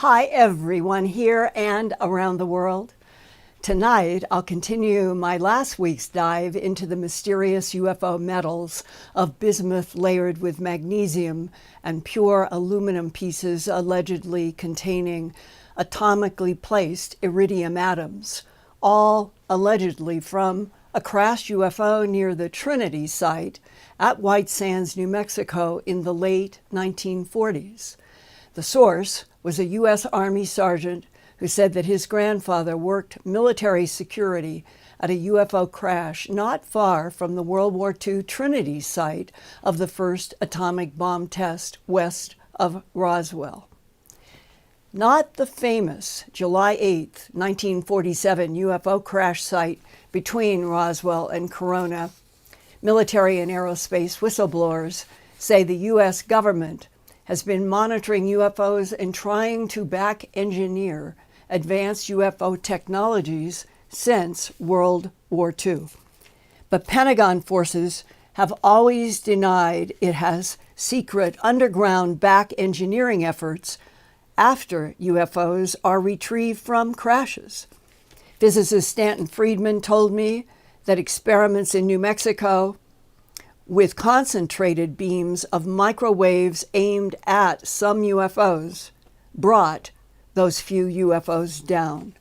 Hi everyone here and around the world. Tonight I'll continue my last week's dive into the mysterious UFO metals of bismuth layered with magnesium and pure aluminum pieces allegedly containing atomically placed iridium atoms, all allegedly from a crashed UFO near the Trinity site at White Sands, New Mexico in the late 1940s. The source was a U.S. Army sergeant who said that his grandfather worked military security at a UFO crash not far from the World War II Trinity site of the first atomic bomb test west of Roswell. Not the famous July 8, 1947 UFO crash site between Roswell and Corona. Military and aerospace whistleblowers say the U.S. government has been monitoring UFOs and trying to back-engineer advanced UFO technologies since World War II. But Pentagon forces have always denied it has secret underground back-engineering efforts after UFOs are retrieved from crashes. Physicist Stanton Friedman told me that experiments in New Mexico with concentrated beams of microwaves aimed at some UFOs brought those few UFOs down.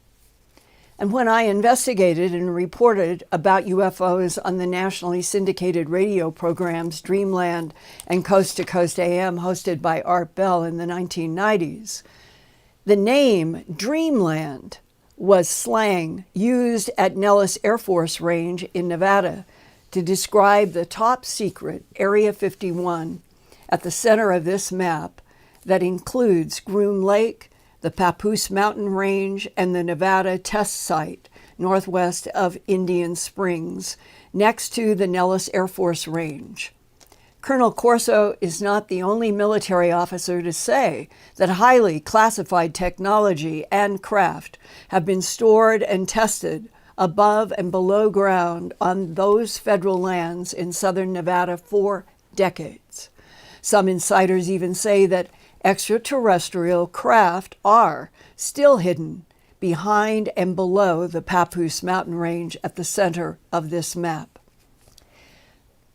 And when I investigated and reported about UFOs on the nationally syndicated radio programs Dreamland and Coast to Coast AM hosted by Art Bell in the 1990s, the name Dreamland was slang used at Nellis Air Force Range in Nevada to describe the top secret Area 51 at the center of this map that includes Groom Lake, the Papoose Mountain Range, and the Nevada test site northwest of Indian Springs, next to the Nellis Air Force Range. Colonel Corso is not the only military officer to say that highly classified technology and craft have been stored and tested above and below ground on those federal lands in southern Nevada for decades. Some insiders even say that extraterrestrial craft are still hidden behind and below the Papoose Mountain Range at the center of this map.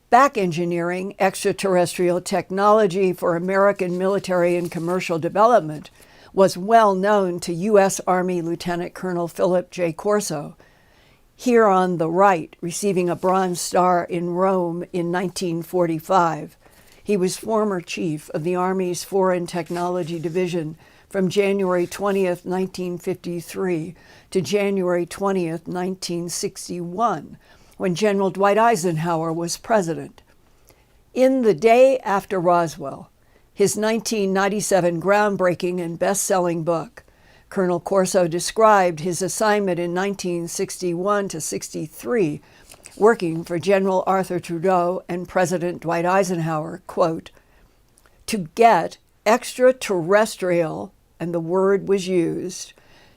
Back-engineering extraterrestrial technology for American military and commercial development was well known to U.S. Army Lieutenant Colonel Philip J. Corso, here on the right, receiving a Bronze Star in Rome in 1945. He was former chief of the Army's Foreign Technology Division from January 20th, 1953 to January 20th, 1961, when General Dwight Eisenhower was president. In The Day After Roswell, his 1997 groundbreaking and best-selling book, Colonel Corso described his assignment in 1961 to 63, working for General Arthur Trudeau and President Dwight Eisenhower, quote, to get extraterrestrial, and the word was used,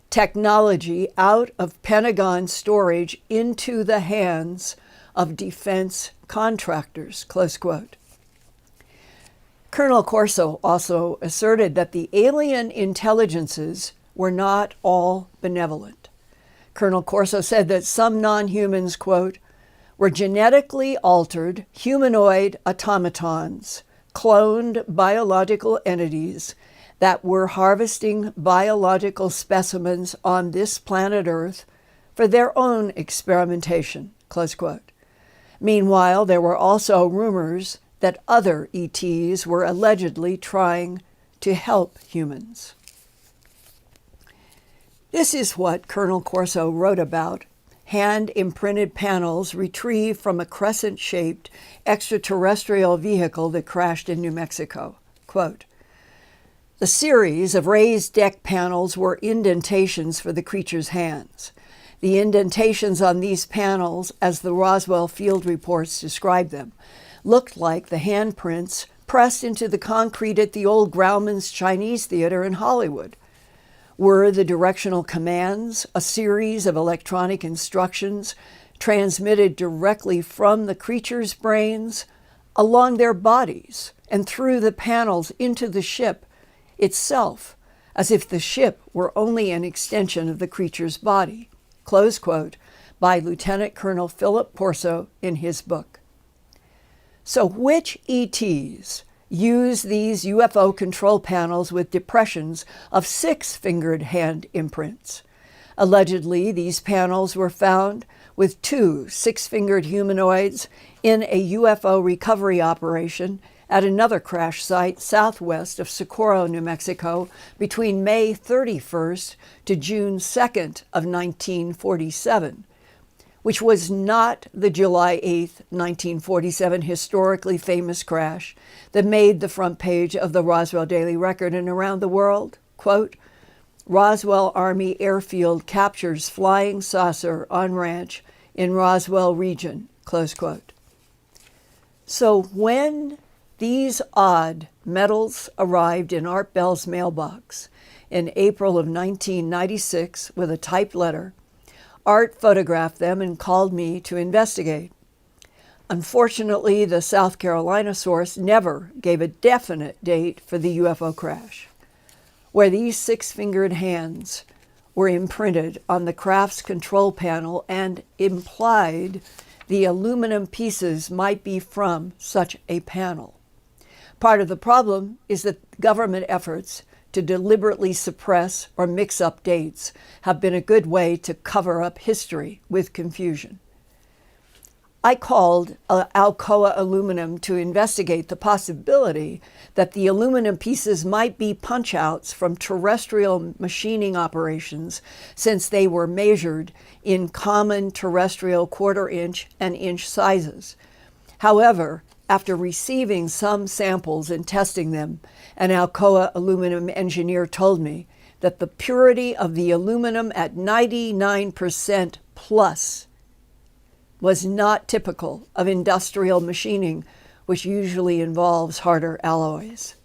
technology out of Pentagon storage into the hands of defense contractors, close quote. Colonel Corso also asserted that the alien intelligences were not all benevolent. Colonel Corso said that some non-humans, quote, were genetically altered humanoid automatons, cloned biological entities that were harvesting biological specimens on this planet Earth for their own experimentation, close quote. Meanwhile, there were also rumors that other ETs were allegedly trying to help humans. This is what Colonel Corso wrote about hand-imprinted panels retrieved from a crescent-shaped extraterrestrial vehicle that crashed in New Mexico. Quote, the series of raised deck panels were indentations for the creature's hands. The indentations on these panels, as the Roswell field reports describe them, looked like the handprints pressed into the concrete at the old Grauman's Chinese Theater in Hollywood. Were the directional commands a series of electronic instructions transmitted directly from the creature's brains along their bodies and through the panels into the ship itself, as if the ship were only an extension of the creature's body, close quote, by Lieutenant Colonel Philip Corso in his book. So which ETs use these UFO control panels with depressions of 6-fingered hand imprints? Allegedly, these panels were found with 2 6-fingered humanoids in a UFO recovery operation at another crash site southwest of Socorro, New Mexico, between May 31st to June 2nd of 1947, which was not the July 8th, 1947 historically famous crash that made the front page of the Roswell Daily Record and around the world. Quote, Roswell Army Airfield captures flying saucer on ranch in Roswell region, close quote. So when these odd metals arrived in Art Bell's mailbox in April of 1996 with a typed letter, Art photographed them and called me to investigate. Unfortunately, the South Carolina source never gave a definite date for the UFO crash, where these 6-fingered hands were imprinted on the craft's control panel and implied the aluminum pieces might be from such a panel. Part of the problem is that government efforts to deliberately suppress or mix up dates have been a good way to cover up history with confusion. I called Alcoa Aluminum to investigate the possibility that the aluminum pieces might be punch-outs from terrestrial machining operations, since they were measured in common terrestrial 1/4 inch and inch sizes. However, after receiving some samples and testing them, an Alcoa Aluminum engineer told me that the purity of the aluminum at 99% plus was not typical of industrial machining, which usually involves harder alloys.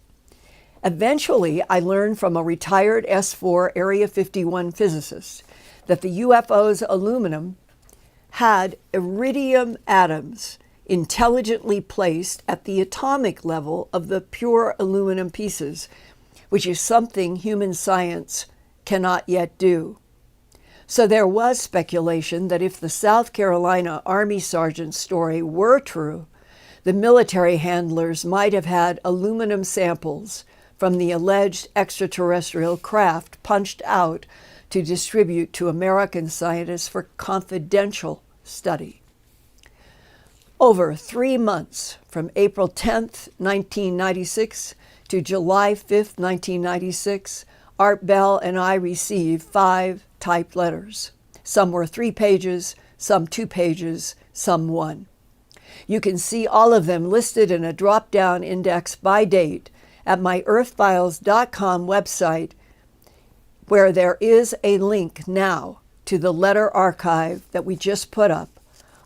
Eventually, I learned from a retired S4 Area 51 physicist that the UFO's aluminum had iridium atoms intelligently placed at the atomic level of the pure aluminum pieces, which is something human science cannot yet do. So there was speculation that if the South Carolina Army sergeant's story were true, the military handlers might have had aluminum samples from the alleged extraterrestrial craft punched out to distribute to American scientists for confidential study. Over 3 months, from April 10th, 1996 to July 5th, 1996, Art Bell and I received 5 typed letters. Some were 3 pages, some 2 pages, some 1. You can see all of them listed in a drop-down index by date at my Earthfiles.com website, where there is a link now to the letter archive that we just put up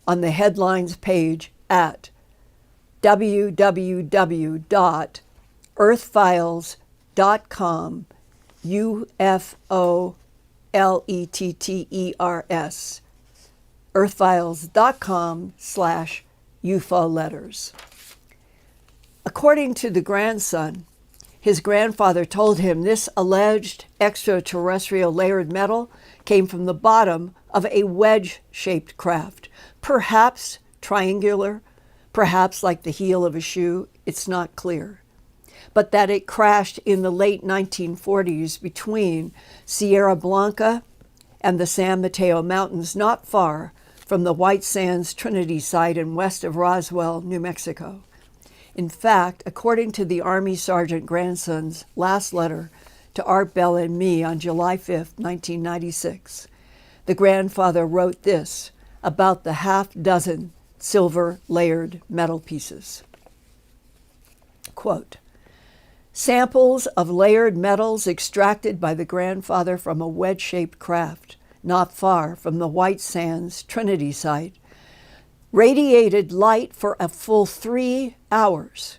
on the headlines page at www.earthfiles.com UFO LETTERS, earthfiles.com/UFO letters. According to the grandson, his grandfather told him this alleged extraterrestrial layered metal came from the bottom of a wedge-shaped craft, perhaps triangular, perhaps like the heel of a shoe, it's not clear, but that it crashed in the late 1940s between Sierra Blanca and the San Mateo Mountains, not far from the White Sands Trinity site in west of Roswell, New Mexico. In fact, according to the Army Sergeant grandson's last letter to Art Bell and me on July 5th, 1996, the grandfather wrote this about the half-dozen silver layered metal pieces. Quote, samples of layered metals extracted by the grandfather from a wedge-shaped craft not far from the White Sands Trinity site radiated light for a full 3 hours.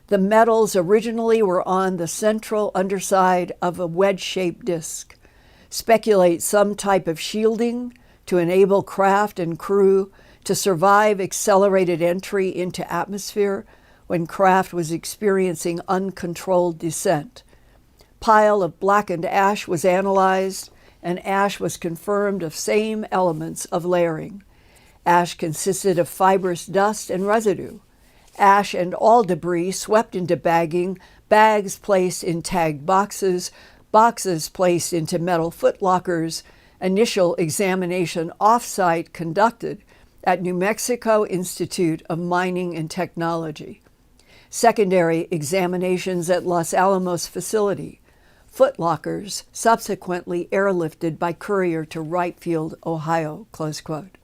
The metals originally were on the central underside of a wedge-shaped disc. Speculate some type of shielding to enable craft and crew to survive accelerated entry into atmosphere when craft was experiencing uncontrolled descent. pile of blackened ash was analyzed, and ash was confirmed of same elements of layering. Ash consisted of fibrous dust and residue. Ash and all debris swept into bagging, bags placed in tagged boxes, boxes placed into metal footlockers, initial examination off-site conducted at New Mexico Institute of Mining and Technology. Secondary examinations at Los Alamos facility. Footlockers subsequently airlifted by courier to Wright Field, Ohio, close quote.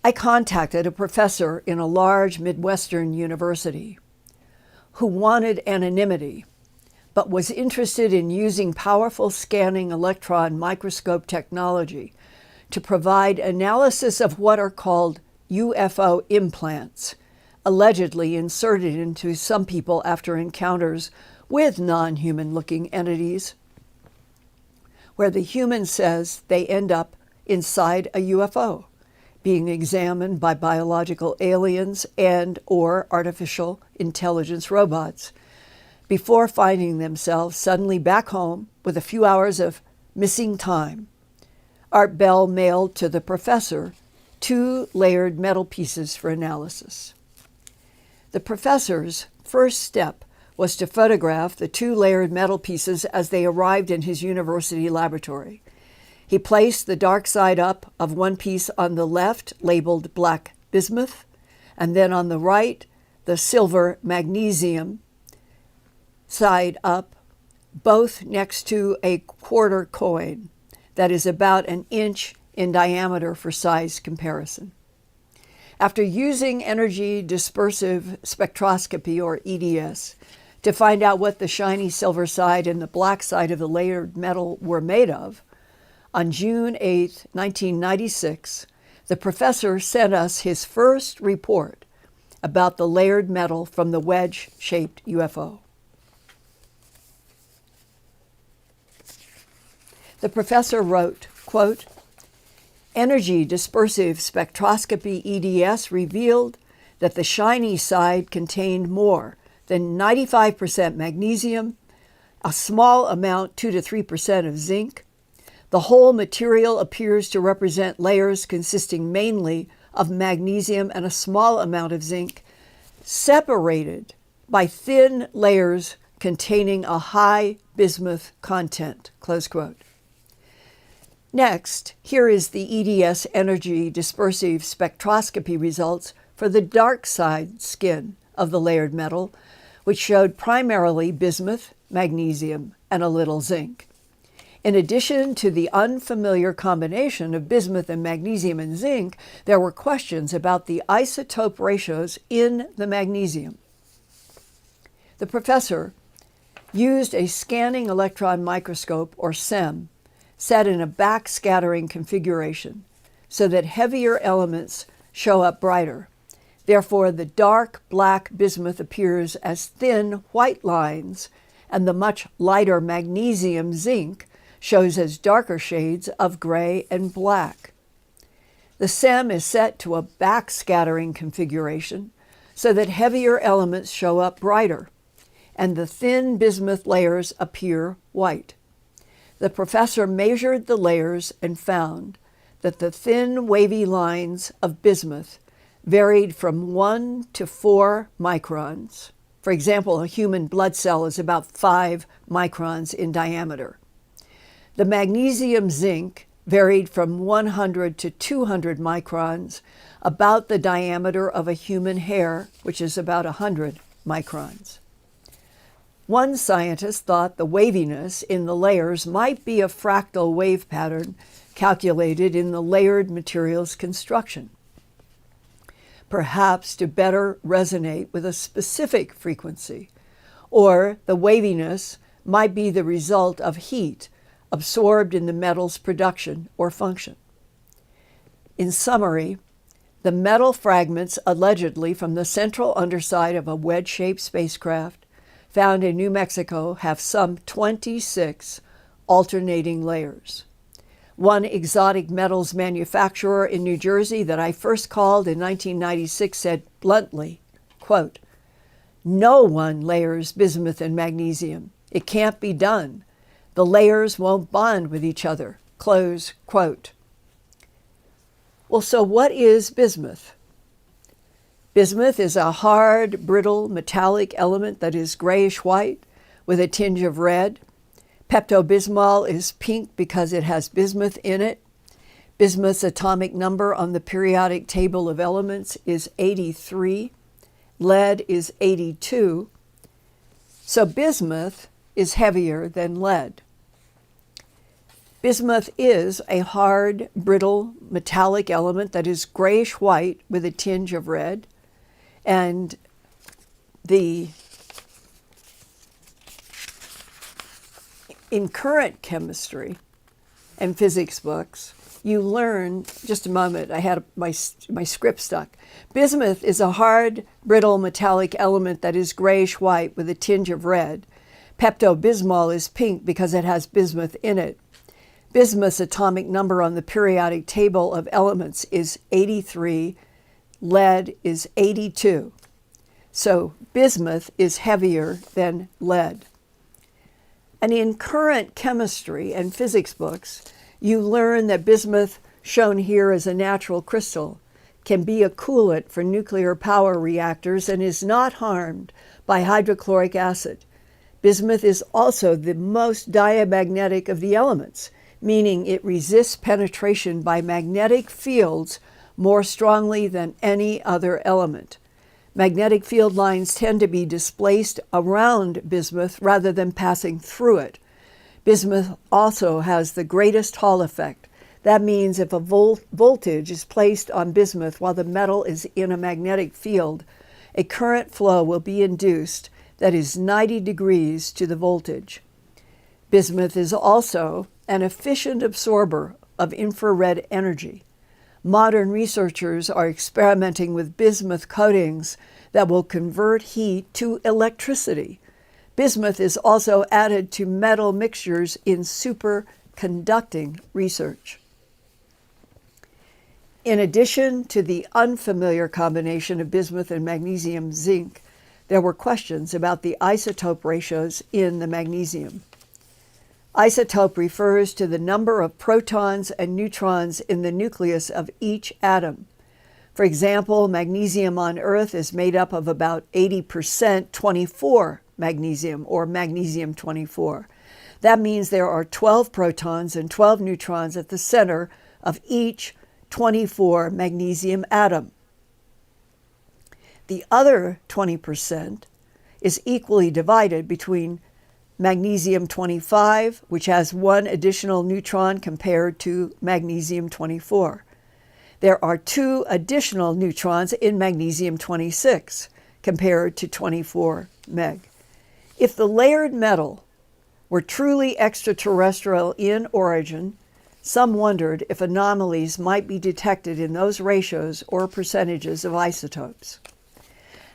I contacted a professor in a large Midwestern university who wanted anonymity, but was interested in using powerful scanning electron microscope technology to provide analysis of what are called UFO implants, allegedly inserted into some people after encounters with non-human looking entities, where the human says they end up inside a UFO, being examined by biological aliens and or artificial intelligence robots, before finding themselves suddenly back home with a few hours of missing time. Art Bell mailed to the professor 2 layered metal pieces for analysis. The professor's first step was to photograph the 2 layered metal pieces as they arrived in his university laboratory. He placed the dark side up of one piece on the left, labeled black bismuth, and then on the right, the silver magnesium side up, both next to a quarter coin that is about an inch in diameter for size comparison. After using energy dispersive spectroscopy, or EDS, to find out what the shiny silver side and the black side of the layered metal were made of, on June 8, 1996, the professor sent us his first report about the layered metal from the wedge-shaped UFO. The professor wrote, quote, "Energy dispersive spectroscopy EDS revealed that the shiny side contained more than 95% magnesium, a small amount, 2 to 3% of zinc. The whole material appears to represent layers consisting mainly of magnesium and a small amount of zinc, separated by thin layers containing a high bismuth content," close quote. Next, here is the EDS energy dispersive spectroscopy results for the dark side skin of the layered metal, which showed primarily bismuth, magnesium, and a little zinc. In addition to the unfamiliar combination of bismuth and magnesium and zinc, there were questions about the isotope ratios in the magnesium. The professor used a scanning electron microscope, or SEM, set in a backscattering configuration so that heavier elements show up brighter. Therefore, the dark black bismuth appears as thin white lines, and the much lighter magnesium zinc shows as darker shades of gray and black. The SEM is set to a backscattering configuration so that heavier elements show up brighter, and the thin bismuth layers appear white. The professor measured the layers and found that the thin wavy lines of bismuth varied from 1 to 4 microns. For example, a human blood cell is about 5 microns in diameter. The magnesium zinc varied from 100 to 200 microns, about the diameter of a human hair, which is about 100 microns. One scientist thought the waviness in the layers might be a fractal wave pattern calculated in the layered material's construction, perhaps to better resonate with a specific frequency, or the waviness might be the result of heat absorbed in the metal's production or function. In summary, the metal fragments allegedly from the central underside of a wedge-shaped spacecraft found in New Mexico have some 26 alternating layers. One exotic metals manufacturer in New Jersey that I first called in 1996 said bluntly, quote, "No one layers bismuth and magnesium It can't be done. The layers won't bond with each other. Close quote. Well, so what is bismuth? Bismuth is a hard, brittle, metallic element that is grayish-white with a tinge of red. Pepto-Bismol is pink because it has bismuth in it. Bismuth's atomic number on the periodic table of elements is 83. Lead is 82. So bismuth is heavier than lead. Bismuth is a hard, brittle, metallic element that is grayish-white with a tinge of red. And in current chemistry and physics books, you learn, just a moment, I had my script stuck. Bismuth is a hard, brittle, metallic element that is grayish-white with a tinge of red. Pepto-Bismol is pink because it has bismuth in it. Bismuth's atomic number on the periodic table of elements is 83. Lead is 82. So bismuth is heavier than lead. And in current chemistry and physics books, you learn that bismuth, shown here as a natural crystal, can be a coolant for nuclear power reactors and is not harmed by hydrochloric acid. Bismuth is also the most diamagnetic of the elements, meaning it resists penetration by magnetic fields more strongly than any other element. Magnetic field lines tend to be displaced around bismuth rather than passing through it. Bismuth also has the greatest Hall effect. That means if a voltage is placed on bismuth while the metal is in a magnetic field, a current flow will be induced that is 90 degrees to the voltage. Bismuth is also an efficient absorber of infrared energy. Modern researchers are experimenting with bismuth coatings that will convert heat to electricity. Bismuth is also added to metal mixtures in superconducting research. In addition to the unfamiliar combination of bismuth and magnesium zinc, there were questions about the isotope ratios in the magnesium. Isotope refers to the number of protons and neutrons in the nucleus of each atom. For example, magnesium on Earth is made up of about 80% 24 magnesium, or magnesium-24. That means there are 12 protons and 12 neutrons at the center of each 24 magnesium atom. The other 20% is equally divided between magnesium-25, which has one additional neutron compared to magnesium-24. There are 2 additional neutrons in magnesium-26 compared to 24 meg. If the layered metal were truly extraterrestrial in origin, some wondered if anomalies might be detected in those ratios or percentages of isotopes.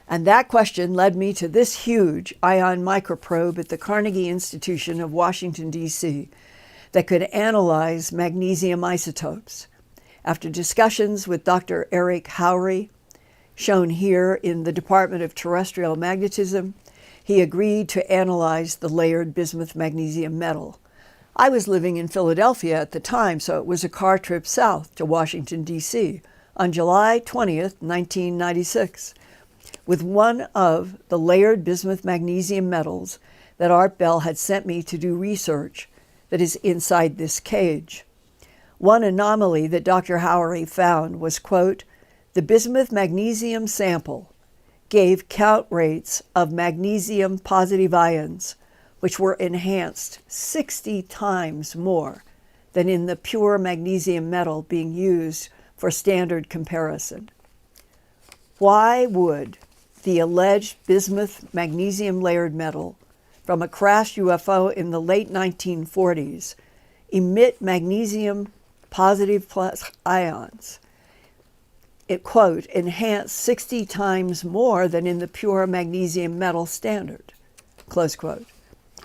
And that question led me to this huge ion microprobe at the Carnegie Institution of Washington, D.C., that could analyze magnesium isotopes. After discussions with Dr. Eric Hauri, shown here in the Department of Terrestrial Magnetism, he agreed to analyze the layered bismuth magnesium metal. I was living in Philadelphia at the time, so it was a car trip south to Washington, D.C. on July 20th, 1996. With one of the layered bismuth magnesium metals that Art Bell had sent me to do research that is inside this cage. One anomaly that Dr. Hauri found was, quote, the bismuth magnesium sample gave count rates of magnesium positive ions, which were enhanced 60 times more than in the pure magnesium metal being used for standard comparison. Why would the alleged bismuth magnesium layered metal from a crashed UFO in the late 1940s emit magnesium positive plus ions? It, quote, enhanced 60 times more than in the pure magnesium metal standard, close quote.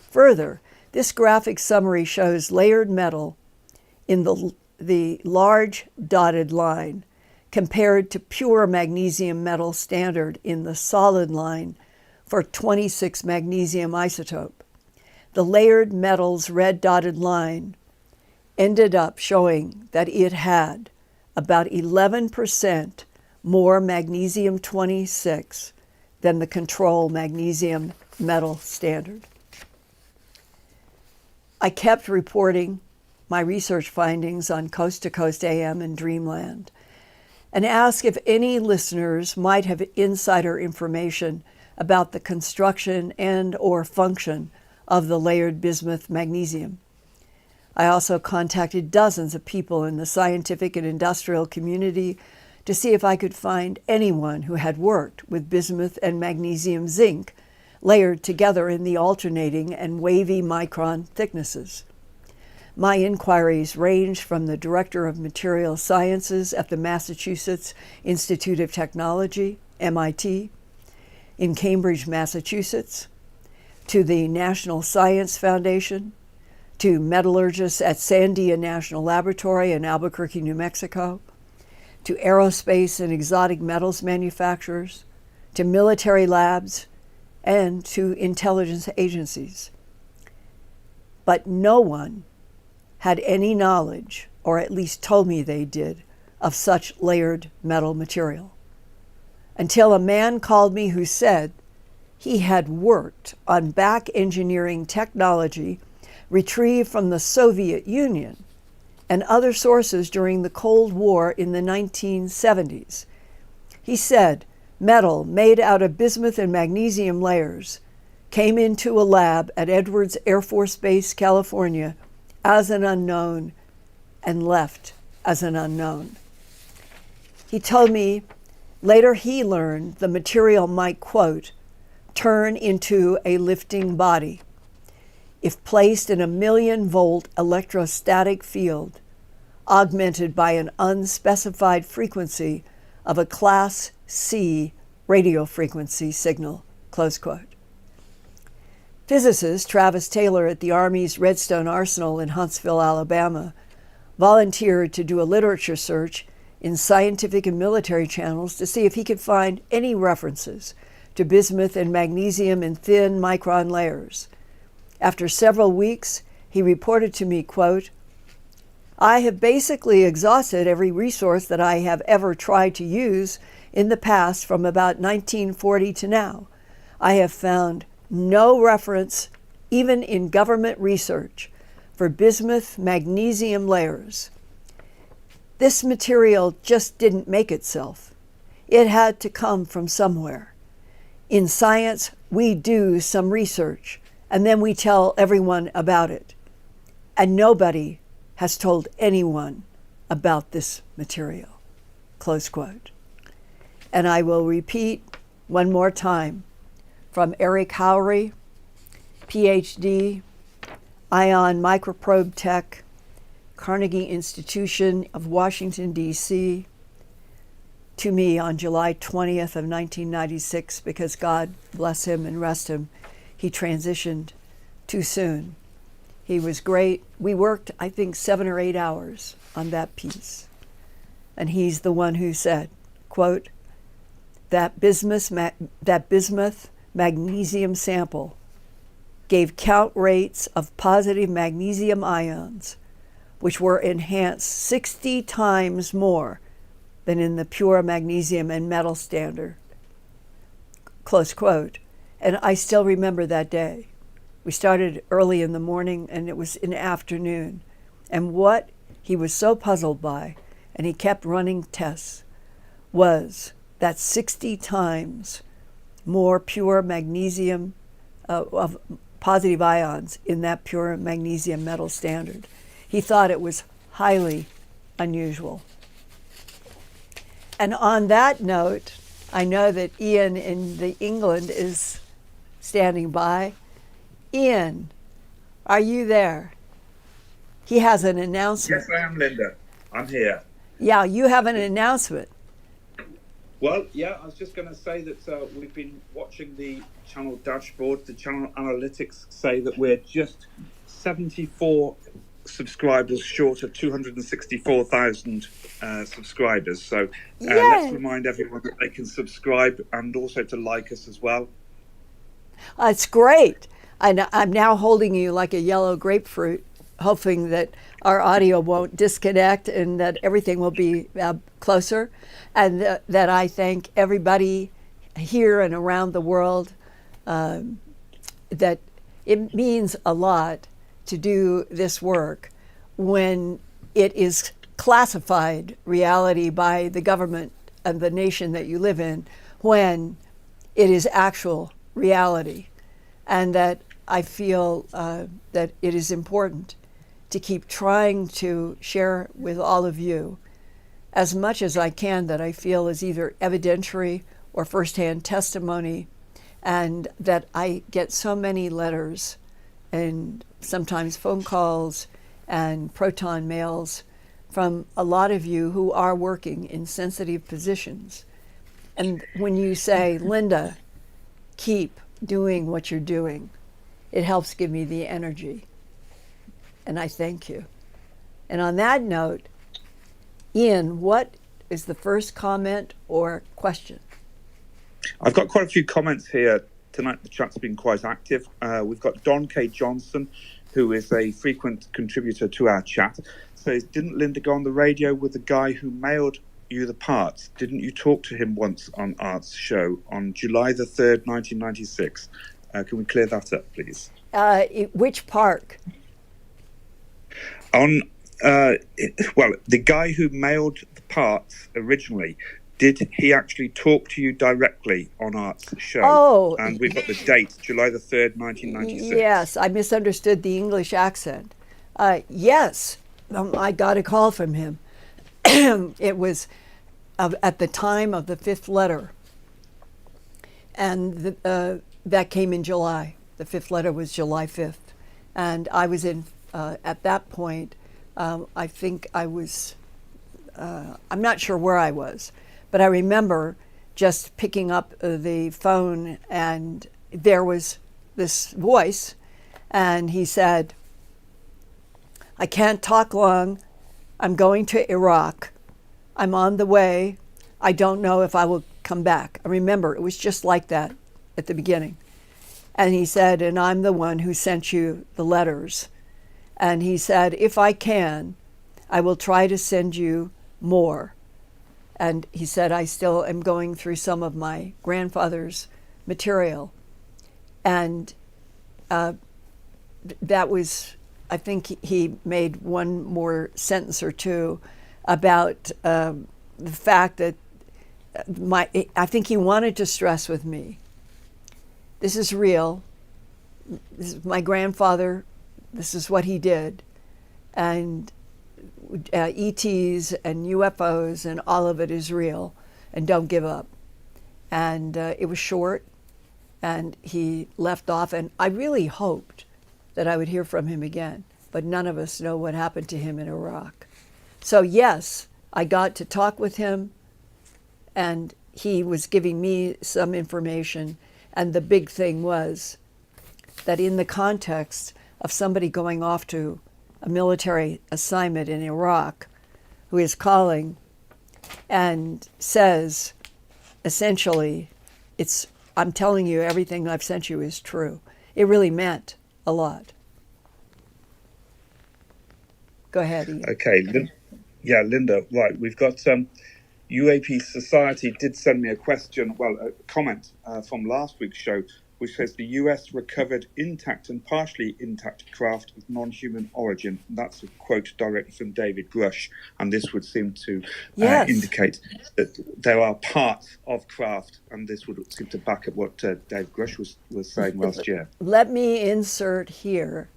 Further, this graphic summary shows layered metal in the large dotted line compared to pure magnesium metal standard in the solid line for 26 magnesium isotope. the layered metal's red dotted line ended up showing that it had about 11% more magnesium 26 than the control magnesium metal standard. I kept reporting my research findings on Coast to Coast AM and Dreamland and asked if any listeners might have insider information about the construction and or function of the layered bismuth magnesium. I also contacted dozens of people in the scientific and industrial community to see if I could find anyone who had worked with bismuth and magnesium zinc layered together in the alternating and wavy micron thicknesses. My inquiries ranged from the Director of Material Sciences at the Massachusetts Institute of Technology, MIT, in Cambridge, Massachusetts, to the National Science Foundation, to metallurgists at Sandia National Laboratory in Albuquerque, New Mexico, to aerospace and exotic metals manufacturers, to military labs, and to intelligence agencies. But no one had any knowledge, or at least told me they did, of such layered metal material. Until a man called me who said he had worked on back engineering technology retrieved from the Soviet Union and other sources during the Cold War in the 1970s. He said metal made out of bismuth and magnesium layers came into a lab at Edwards Air Force Base, California, as an unknown and left as an unknown. He told me later he learned the material might, quote, turn into a lifting body if placed in a 1,000,000-volt electrostatic field augmented by an unspecified frequency of a Class C radio frequency signal, close quote. Physicist Travis Taylor at the Army's Redstone Arsenal in Huntsville, Alabama, volunteered to do a literature search in scientific and military channels to see if he could find any references to bismuth and magnesium in thin micron layers. After several weeks, he reported to me, quote, I have basically exhausted every resource that I have ever tried to use in the past from about 1940 to now. I have found no reference, even in government research, for bismuth magnesium layers. This material just didn't make itself. It had to come from somewhere. In science, we do some research, and then we tell everyone about it. And nobody has told anyone about this material, close quote. And I will repeat one more time from Eric Hauri, PhD, Ion Microprobe Tech, Carnegie Institution of Washington, D.C., to me on July 20th of 1996, because God bless him and rest him, he transitioned too soon. He was great. We worked, I think, 7 or 8 hours on that piece. And he's the one who said, quote, that bismuth magnesium sample gave count rates of positive magnesium ions, which were enhanced 60 times more than in the pure magnesium and metal standard, close quote. And I still remember that day. We started early in the morning and it was in the afternoon. And what he was so puzzled by, and he kept running tests, was that 60 times more pure magnesium of positive ions in that pure magnesium metal standard. He thought it was highly unusual. And on that note, I know that Ian in England is standing by. Ian, are you there? He has an announcement. Yes, I am, Linda. I'm here. Yeah, you have an announcement. Well, yeah, I was just going to say that we've been watching the channel dashboard. The channel analytics say that we're just 74 subscribers short of 264,000 subscribers. So let's remind everyone that they can subscribe and also to like us as well. It's great. I'm now holding you like a yellow grapefruit, hoping that our audio won't disconnect and that everything will be closer, and that I thank everybody here and around the world, that it means a lot to do this work when it is classified reality by the government and the nation that you live in, when it is actual reality. And that I feel that it is important to keep trying to share with all of you as much as I can that I feel is either evidentiary or firsthand testimony, and that I get so many letters and sometimes phone calls and proton mails from a lot of you who are working in sensitive positions. And when you say, Linda, keep doing what you're doing, it helps give me the energy. And I thank you. And on that note, Ian, what is the first comment or question? I've got quite a few comments here tonight. The chat's been quite active. We've got Don K. Johnson, who is a frequent contributor to our chat, says, didn't Linda go on the radio with the guy who mailed you the parts? Didn't you talk to him once on Art's show on July the 3rd, 1996? Can we clear that up, please? Which park? On, well, the guy who mailed the parts originally, did he actually talk to you directly on Art's show? Oh. And we've got the date, July the 3rd, 1996. Yes, I misunderstood the English accent. Yes, I got a call from him. It was at the time of the fifth letter. And that came in July. The fifth letter was July 5th. And I was in, at that point, I think I was, I'm not sure where I was, but I remember just picking up the phone, and there was this voice, and he said, I can't talk long. I'm going to Iraq. I'm on the way. I don't know if I will come back. I remember it was just like that at the beginning. And he said, and I'm the one who sent you the letters. And he said, if I can, I will try to send you more. And he said, I still am going through some of my grandfather's material. And that was, I think he made one more sentence or two about the fact that I think he wanted to stress with me, this is real. This is my grandfather. This is what he did. And ETs and UFOs and all of it is real. And don't give up. And it was short. And he left off. And I really hoped that I would hear from him again. But none of us know what happened to him in Iraq. So yes, I got to talk with him. And he was giving me some information. And the big thing was that in the context of somebody going off to a military assignment in Iraq, who is calling and says, essentially, I'm telling you everything I've sent you is true. It really meant a lot. Go ahead, Ian. Okay, Linda, right, we've got UAP Society did send me a question, a comment from last week's show, which says the US recovered intact and partially intact craft of non-human origin. That's a quote directly from David Grush, and this would seem to indicate that there are parts of craft, and this would seem to back up what Dave Grush was saying last year. Let me insert here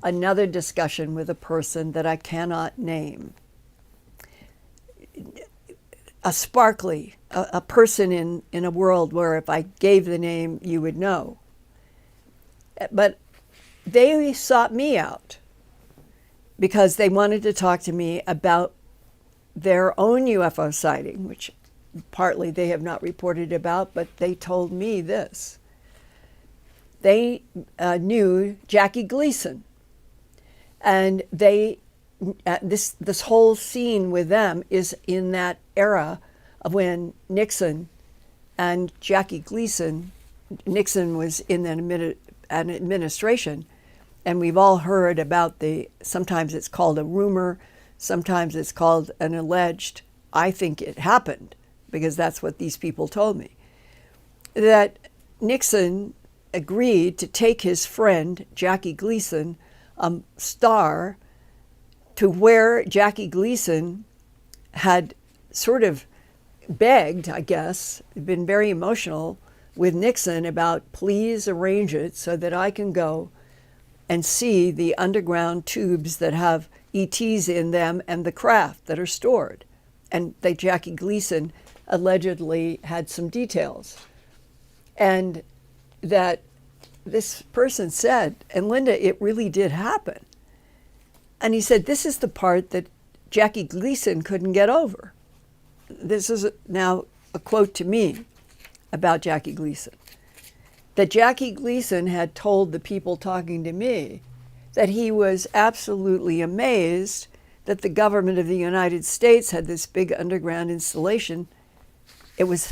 another discussion with a person that I cannot name. A sparkly, a person in a world where if I gave the name, you would know. But they sought me out because they wanted to talk to me about their own UFO sighting, which partly they have not reported about, but they told me this. They knew Jackie Gleason, and this whole scene with them is in that era of when Nixon and Jackie Gleason, Nixon was in the an administration. And we've all heard about sometimes it's called a rumor, sometimes it's called an alleged, I think it happened, because that's what these people told me, that Nixon agreed to take his friend, Jackie Gleason, a star, to where Jackie Gleason had sort of begged, I guess, been very emotional with Nixon about, please arrange it so that I can go and see the underground tubes that have ETs in them and the craft that are stored. And that Jackie Gleason allegedly had some details. And that this person said, and Linda, it really did happen. And he said, this is the part that Jackie Gleason couldn't get over. This is now a quote to me about Jackie Gleason. That Jackie Gleason had told the people talking to me that he was absolutely amazed that the government of the United States had this big underground installation. It was,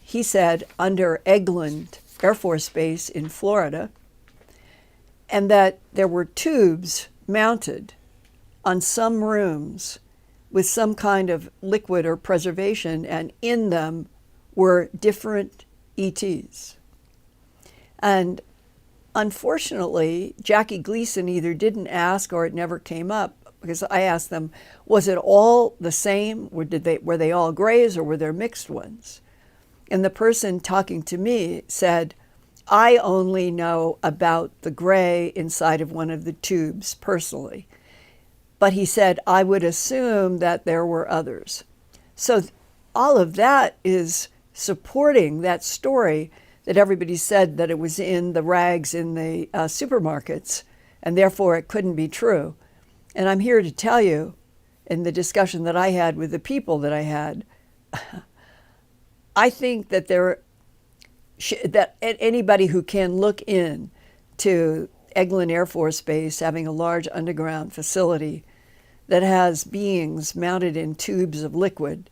he said, under Eglin Air Force Base in Florida, and that there were tubes mounted on some rooms with some kind of liquid or preservation, and in them were different ETs. And unfortunately, Jackie Gleason either didn't ask or it never came up, because I asked them, was it all the same? Were they all grays, or were there mixed ones? And the person talking to me said, I only know about the gray inside of one of the tubes personally. But he said, I would assume that there were others. So all of that is supporting that story that everybody said that it was in the rags in the supermarkets, and therefore it couldn't be true. And I'm here to tell you, in the discussion that I had with the people that I had, I think that that anybody who can look in to Eglin Air Force Base having a large underground facility that has beings mounted in tubes of liquid,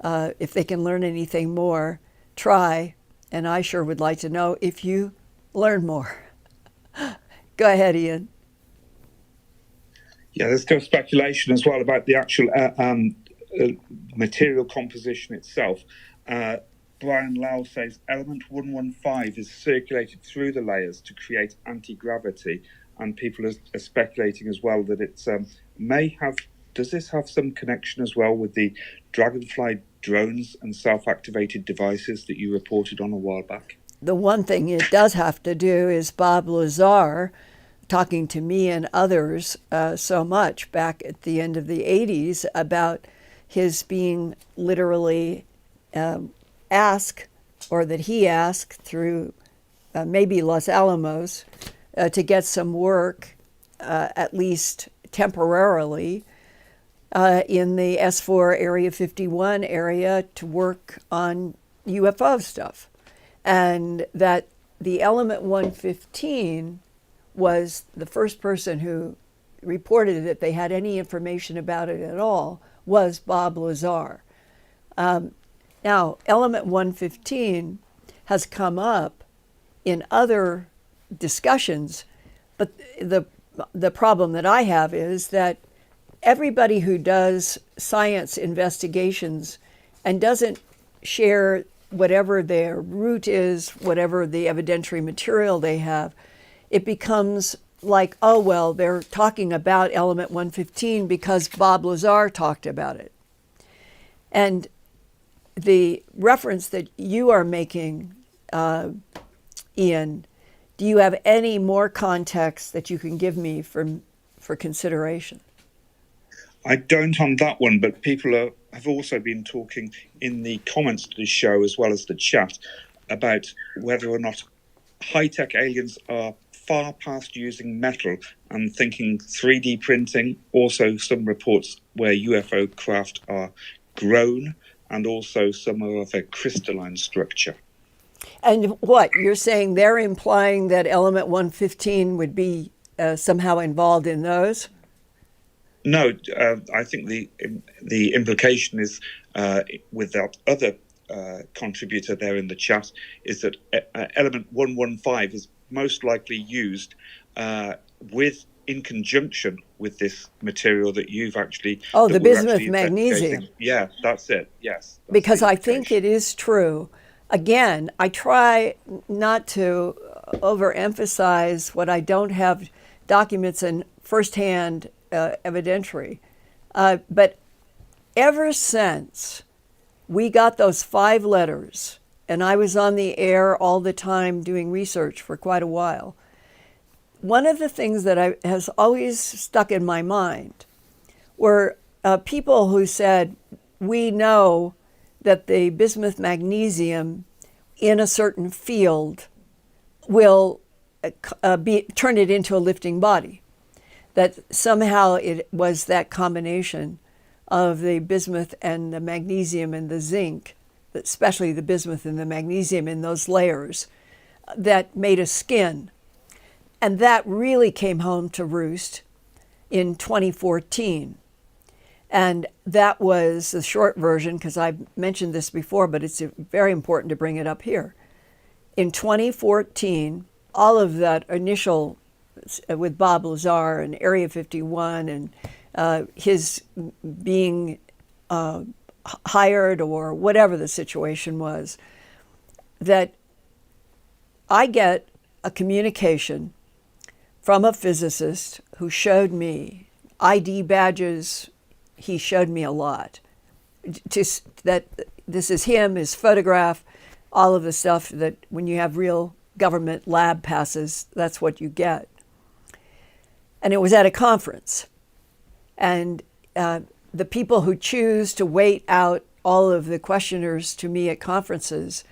if they can learn anything more, try. And I sure would like to know if you learn more. Go ahead, Ian. Yeah, there's still speculation as well about the actual material composition itself. Brian Lau says element 115 is circulated through the layers to create anti-gravity, and people are speculating as well that it does this have some connection as well with the Dragonfly drones and self-activated devices that you reported on a while back? The one thing it does have to do is Bob Lazar talking to me and others so much back at the end of the 80s about his being literally asked, or that he asked through maybe Los Alamos to get some work, at least temporarily, in the S4 Area 51 area to work on UFO stuff. And that the element 115 was the first person who reported that they had any information about it at all was Bob Lazar. Now, element 115 has come up in other discussions, but the problem that I have is that everybody who does science investigations and doesn't share whatever their root is, whatever the evidentiary material they have, it becomes like, oh, well, they're talking about element 115 because Bob Lazar talked about it. And the reference that you are making, Ian, do you have any more context that you can give me for consideration? I don't on that one, but people have also been talking in the comments to the show as well as the chat about whether or not high-tech aliens are far past using metal and thinking 3D printing. Also some reports where UFO craft are grown, and also some are of a crystalline structure. And what, you're saying they're implying that element 115 would be somehow involved in those? No, I think the implication is with that other contributor there in the chat is that element 115 is most likely used in conjunction with this material that you've actually... Oh, that the we're bismuth actually magnesium. investigating. Yeah, that's it. Yes. That's Because the I think indication. it is true. Again, I try not to overemphasize what I don't have documents and firsthand evidentiary. But ever since we got those 5 letters, and I was on the air all the time doing research for quite a while, one of the things that has always stuck in my mind were people who said, we know that the bismuth magnesium in a certain field will turn it into a lifting body. That somehow it was that combination of the bismuth and the magnesium and the zinc, especially the bismuth and the magnesium in those layers, that made a skin. And that really came home to roost in 2014. And that was the short version, because I've mentioned this before, but it's very important to bring it up here. In 2014, all of that initial, with Bob Lazar and Area 51 and his being hired or whatever the situation was, that I get a communication from a physicist who showed me ID badges. He showed me a lot. That this is him, his photograph, all of the stuff that when you have real government lab passes, that's what you get. And it was at a conference. And the people who choose to wait out all of the questioners to me at conferences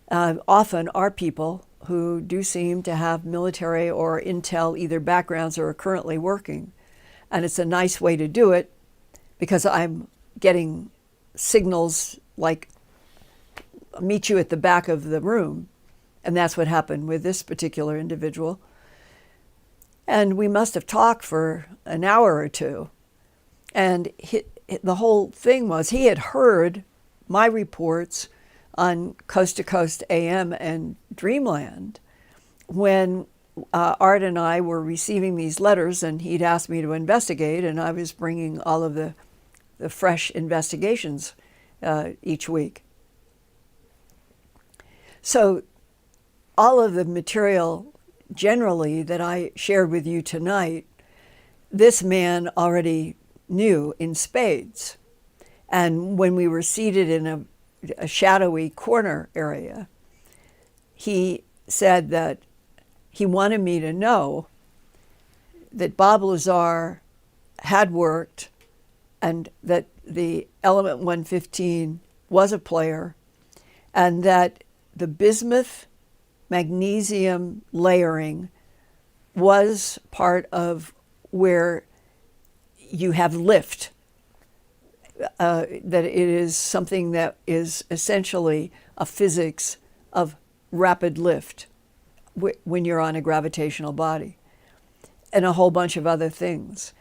often are people who do seem to have military or intel either backgrounds or are currently working. And it's a nice way to do it because I'm getting signals like, meet you at the back of the room. And that's what happened with this particular individual. And we must have talked for an hour or two. And the whole thing was he had heard my reports on Coast to Coast AM and Dreamland when Art and I were receiving these letters, and he'd asked me to investigate, and I was bringing all of the fresh investigations each week. So all of the material generally that I shared with you tonight, this man already knew in spades. And when we were seated in a shadowy corner area, he said that he wanted me to know that Bob Lazar had worked and that the element 115 was a player, and that the bismuth magnesium layering was part of where you have lift, that it is something that is essentially a physics of rapid lift when you're on a gravitational body, and a whole bunch of other things.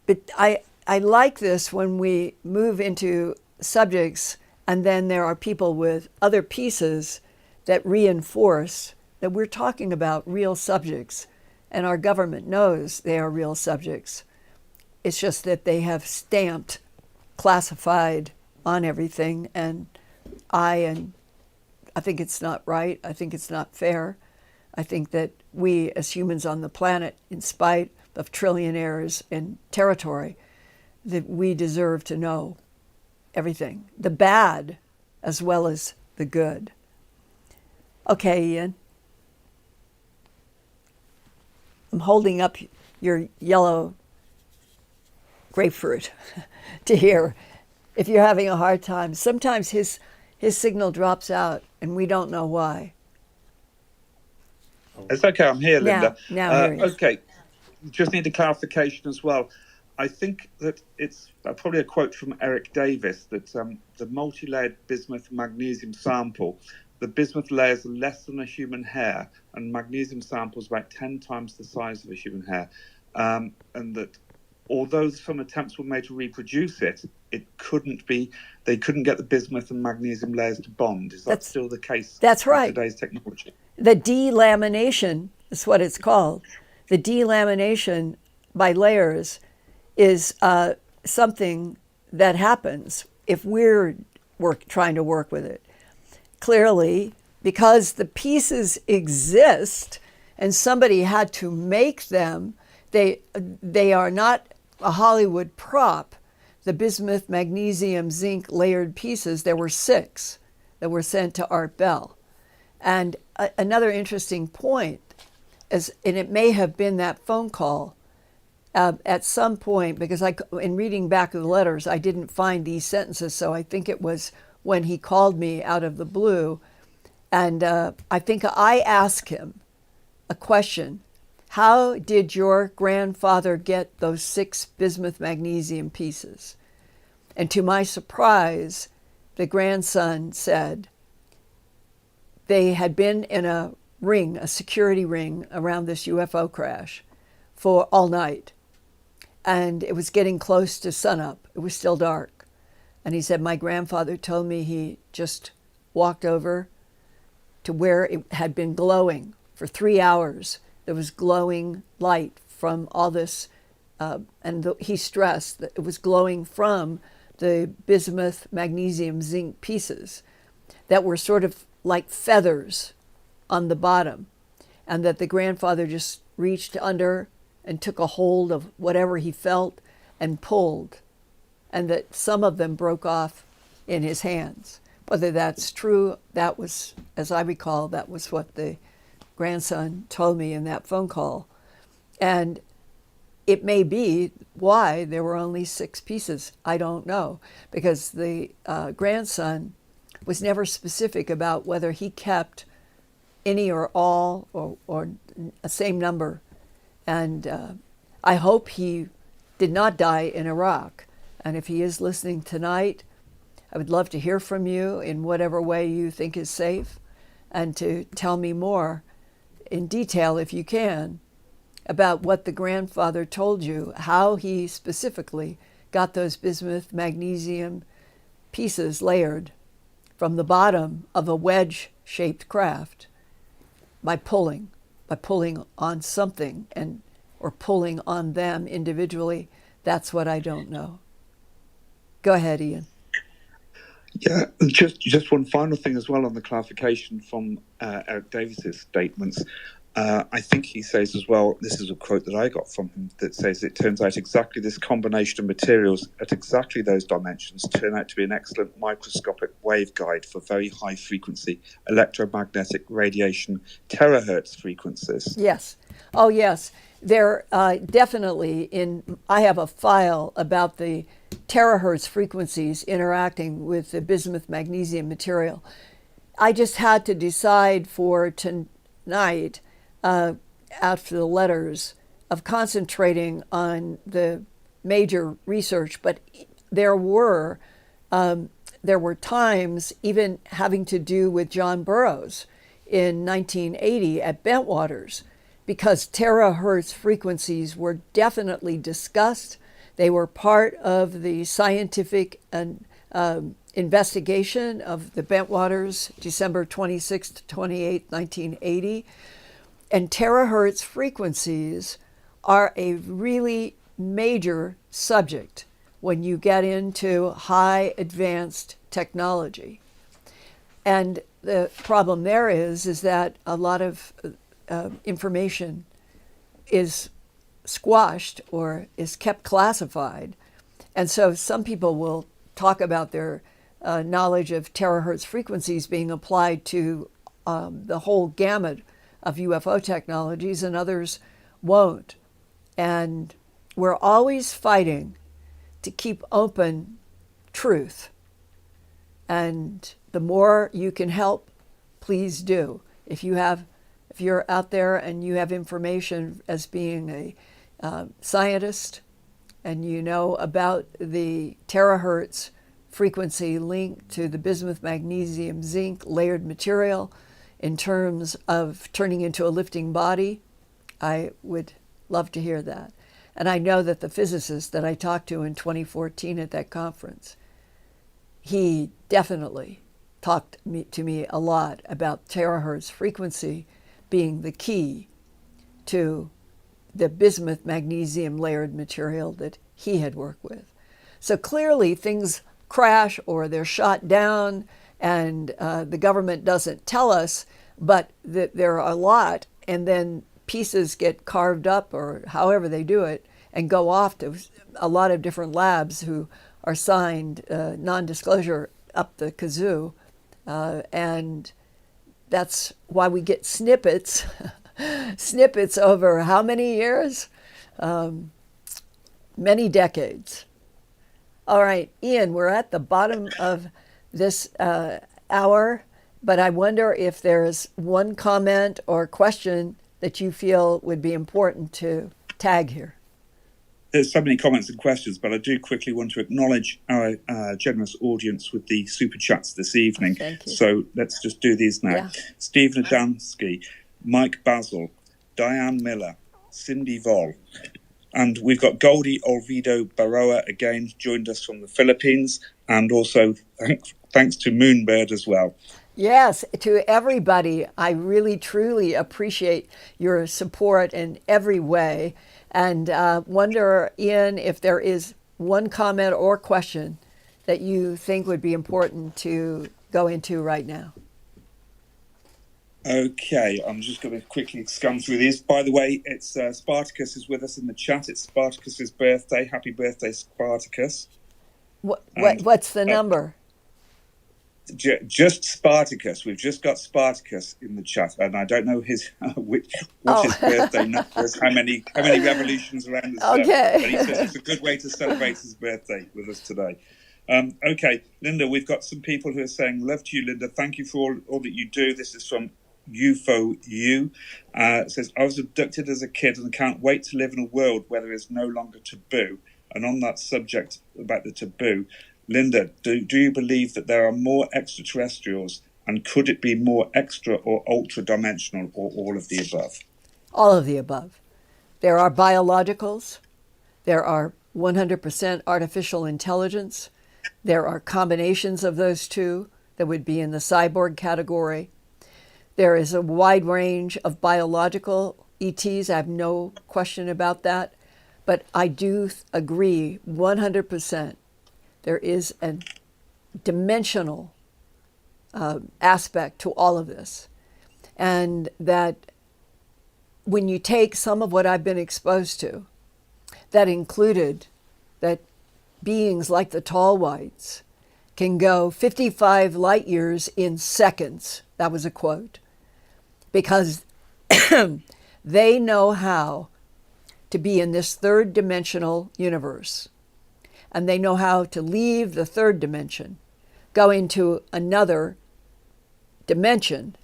But I like this when we move into subjects and then there are people with other pieces that reinforce that we're talking about real subjects, and our government knows they are real subjects. It's just that they have stamped classified on everything, and I think it's not right. I think it's not fair. I think that we as humans on the planet, in spite of trillionaires and territory, that we deserve to know everything, the bad as well as the good. Okay, Ian. I'm holding up your yellow grapefruit to hear if you're having a hard time. Sometimes his signal drops out and we don't know why. It's okay, I'm here, Linda. Now here he is. Okay, just need a clarification as well. I think that it's probably a quote from Eric Davis that the multi-layered bismuth magnesium sample, the bismuth layers are less than a human hair, and magnesium samples about 10 times the size of a human hair, and that although some attempts were made to reproduce it, they couldn't get the bismuth and magnesium layers to bond. Is that still the case? That's right. With today's technology. The delamination is what it's called. The delamination by layers is something that happens if we're trying to work with it. Clearly, because the pieces exist and somebody had to make them, they are not a Hollywood prop. The bismuth, magnesium, zinc layered pieces, there were 6 that were sent to Art Bell. And another interesting point is, and it may have been that phone call at some point, because in reading back the letters, I didn't find these sentences, so I think it was when he called me out of the blue. And I think I asked him a question. How did your grandfather get those 6 bismuth magnesium pieces? And to my surprise, the grandson said they had been in a ring, a security ring around this UFO crash for all night. And it was getting close to sunup. It was still dark. And he said, my grandfather told me he just walked over to where it had been glowing for 3 hours. There was glowing light from all this, he stressed that it was glowing from the bismuth, magnesium, zinc pieces that were sort of like feathers on the bottom, and that the grandfather just reached under and took a hold of whatever he felt and pulled, and that some of them broke off in his hands. Whether that's true, that was, as I recall, that was what the grandson told me in that phone call. And it may be why there were only 6 pieces. I don't know, because the grandson was never specific about whether he kept any or all or a same number. And I hope he did not die in Iraq. And if he is listening tonight, I would love to hear from you in whatever way you think is safe, and to tell me more in detail, if you can, about what the grandfather told you, how he specifically got those bismuth magnesium pieces layered from the bottom of a wedge-shaped craft by pulling on something, or pulling on them individually. That's what I don't know. Go ahead, Ian. Yeah, just one final thing as well on the clarification from Eric Davis's statements. I think he says as well, this is a quote that I got from him, that says, it turns out exactly this combination of materials at exactly those dimensions turn out to be an excellent microscopic waveguide for very high frequency electromagnetic radiation terahertz frequencies. Yes. Oh, yes. They're definitely I have a file about the terahertz frequencies interacting with the bismuth magnesium material. I just had to decide for tonight, after the letters, of concentrating on the major research, but there were times even having to do with John Burroughs in 1980 at Bentwaters, because terahertz frequencies were definitely discussed. They were part of the scientific investigation of the Bentwaters, December 26th to 28th, 1980. And terahertz frequencies are a really major subject when you get into high advanced technology. And the problem there is that a lot of information is squashed or is kept classified. And so some people will talk about their knowledge of terahertz frequencies being applied to the whole gamut of UFO technologies, and others won't. And we're always fighting to keep open truth. And the more you can help, please do. If you're out there and you have information as being a scientist, and you know about the terahertz frequency linked to the bismuth, magnesium, zinc layered material in terms of turning into a lifting body, I would love to hear that. And I know that the physicist that I talked to in 2014 at that conference, he definitely talked to me a lot about terahertz frequency being the key to the bismuth magnesium layered material that he had worked with. So clearly things crash or they're shot down, and the government doesn't tell us, but that there are a lot, and then pieces get carved up or however they do it and go off to a lot of different labs who are signed non-disclosure up the kazoo. And that's why we get snippets, snippets over how many years? Many decades. All right, Ian, we're at the bottom of this hour, but I wonder if there's one comment or question that you feel would be important to tag here. There's so many comments and questions, but I do quickly want to acknowledge our generous audience with the super chats this evening. Thank you. So let's just do these now. Yeah. Stephen Adamski, Mike Basil, Diane Miller, Cindy Voll. And we've got Goldie Olvido Baroa again, joined us from the Philippines. And also thanks to Moonbird as well. Yes, to everybody. I really, truly appreciate your support in every way. And wonder, Ian, if there is one comment or question that you think would be important to go into right now. Okay, I'm just going to quickly scum through these. By the way, it's Spartacus is with us in the chat. It's Spartacus's birthday. Happy birthday, Spartacus. What's the number? Just Spartacus. We've just got Spartacus in the chat, and I don't know his what his birthday number is. How many revolutions around the sun? Okay. But he says it's a good way to celebrate his birthday with us today. Okay, Linda, we've got some people who are saying, "Love to you, Linda. Thank you for all that you do." This is from UFO U. It says, "I was abducted as a kid and can't wait to live in a world where there is no longer taboo." And on that subject about the taboo, Linda, do you believe that there are more extraterrestrials, and could it be more extra or ultra dimensional, or all of the above? All of the above. There are biologicals. There are 100% artificial intelligence. There are combinations of those two that would be in the cyborg category. There is a wide range of biological ETs. I have no question about that. But I do agree 100%. There is a dimensional aspect to all of this. And that when you take some of what I've been exposed to, that included that beings like the tall whites can go 55 light years in seconds. That was a quote. Because they know how to be in this third dimensional universe. And they know how to leave the third dimension, go into another dimension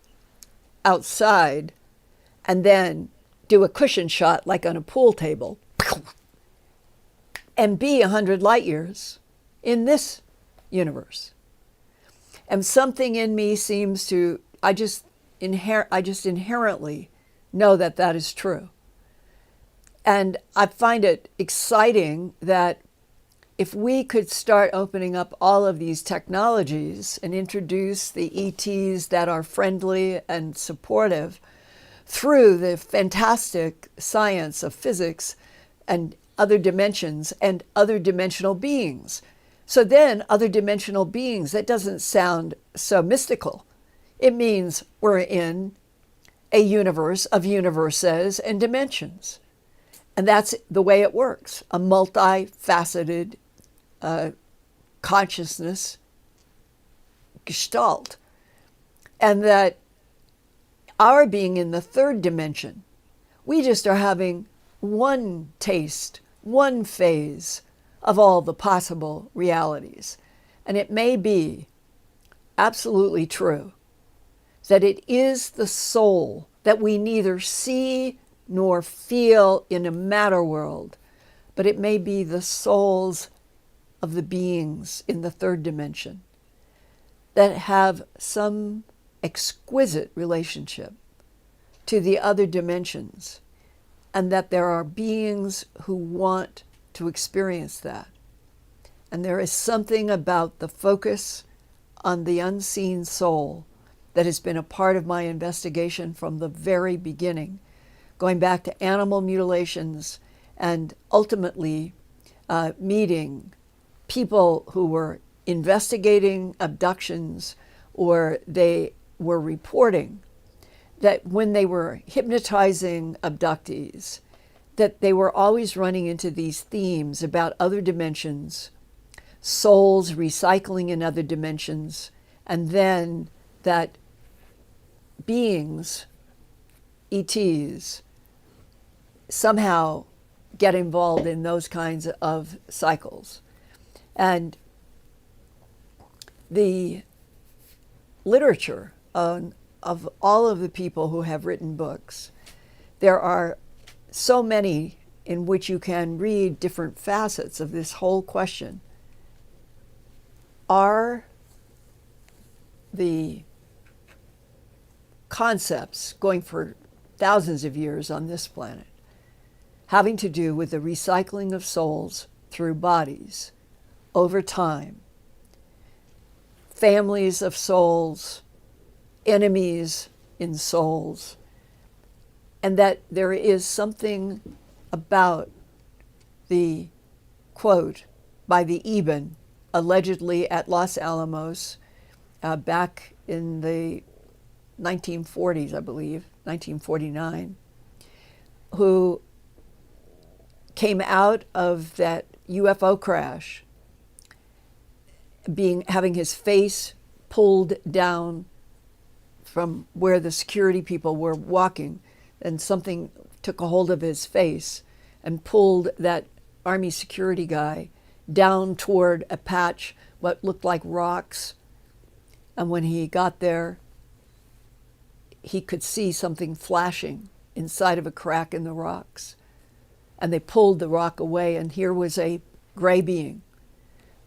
outside, and then do a cushion shot like on a pool table, and be 100 light years in this universe. And something in me seems to, I just inherently know that that is true. And I find it exciting that if we could start opening up all of these technologies and introduce the ETs that are friendly and supportive through the fantastic science of physics and other dimensions and other dimensional beings. So then other dimensional beings, that doesn't sound so mystical. It means we're in a universe of universes and dimensions. And that's the way it works, a multifaceted consciousness gestalt. And that our being in the third dimension, we just are having one taste, one phase of all the possible realities. And it may be absolutely true that it is the soul that we neither see nor feel in a matter world, but it may be the souls of the beings in the third dimension that have some exquisite relationship to the other dimensions, and that there are beings who want to experience that. And there is something about the focus on the unseen soul that has been a part of my investigation from the very beginning, going back to animal mutilations and ultimately meeting people who were investigating abductions, or they were reporting that when they were hypnotizing abductees, that they were always running into these themes about other dimensions, souls recycling in other dimensions, and then that beings, ETs, somehow get involved in those kinds of cycles. And the literature of all of the people who have written books, there are so many in which you can read different facets of this whole question. Are the concepts going for thousands of years on this planet having to do with the recycling of souls through bodies over time, families of souls, enemies in souls, and that there is something about the quote by the Eben, allegedly at Los Alamos, back in the 1940s, I believe, 1949, who came out of that UFO crash having his face pulled down from where the security people were walking, and something took a hold of his face and pulled that Army security guy down toward a patch, what looked like rocks. And when he got there, he could see something flashing inside of a crack in the rocks. And they pulled the rock away, and here was a gray being.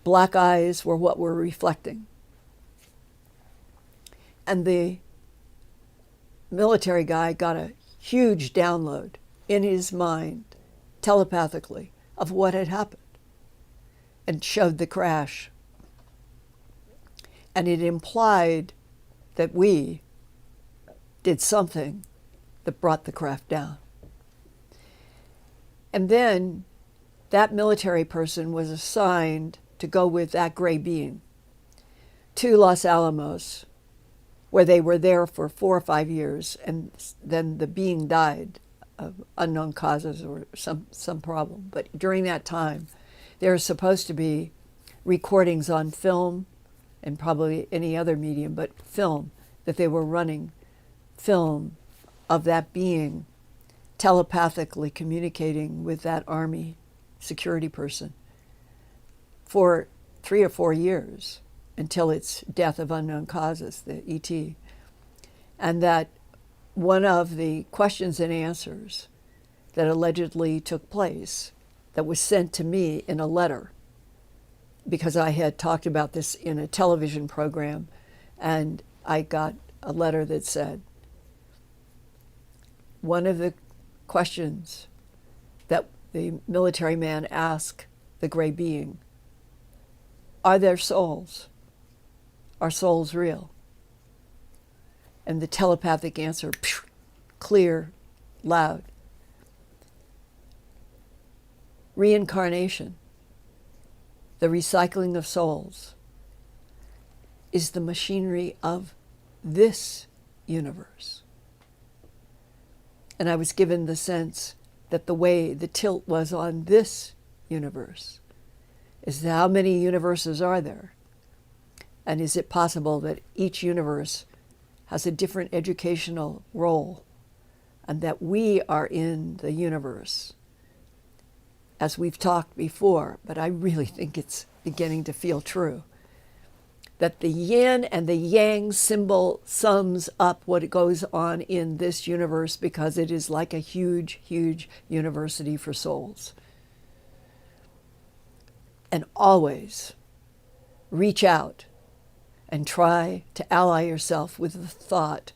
Black eyes were what were reflecting. And the military guy got a huge download in his mind, telepathically, of what had happened, and showed the crash. And it implied that we did something that brought the craft down. And then that military person was assigned to go with that gray being to Los Alamos, where they were there for 4 or 5 years, and then the being died of unknown causes or some problem. But during that time, there are supposed to be recordings on film, and probably any other medium, but film, that they were running film of that being telepathically communicating with that Army security person for 3 or 4 years until its death of unknown causes, the ET. And that one of the questions and answers that allegedly took place, that was sent to me in a letter, because I had talked about this in a television program, and I got a letter that said, one of the questions that the military man asked the gray being, are there souls? Are souls real? And the telepathic answer, clear, loud. Reincarnation, the recycling of souls, is the machinery of this universe. And I was given the sense that the way the tilt was on this universe is how many universes are there? And is it possible that each universe has a different educational role, and that we are in the universe? As we've talked before, but I really think it's beginning to feel true, that the yin and the yang symbol sums up what goes on in this universe, because it is like a huge, huge university for souls. And always reach out and try to ally yourself with the thought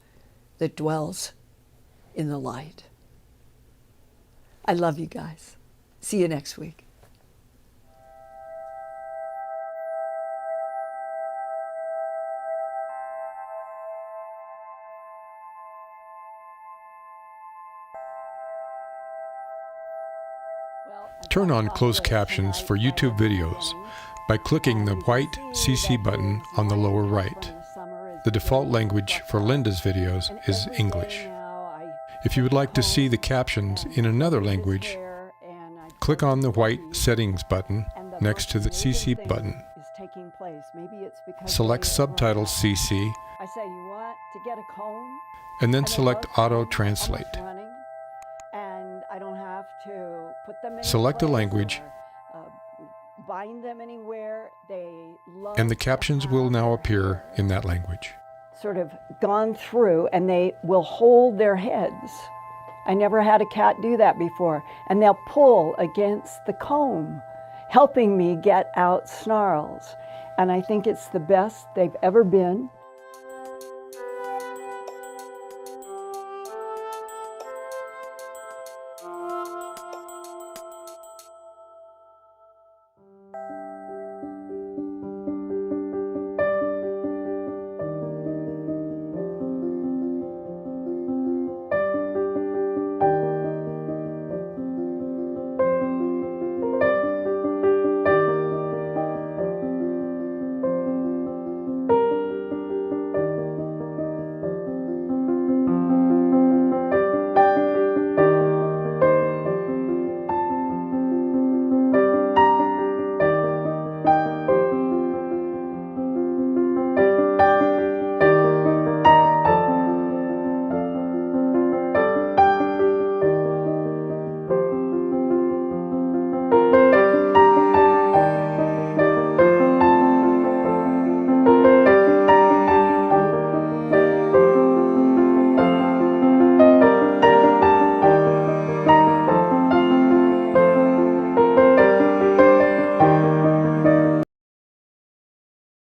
that dwells in the light. I love you guys. See you next week. Turn on closed captions for YouTube videos by clicking the white CC button on the lower right. The default language for Linda's videos is English. If you would like to see the captions in another language, click on the white Settings button next to the CC button. Select Subtitles CC, and then select Auto Translate. Select a language, and the captions will now appear in that language. Sort of gone through, and they will hold their heads. I never had a cat do that before. And they'll pull against the comb, helping me get out snarls. And I think it's the best they've ever been.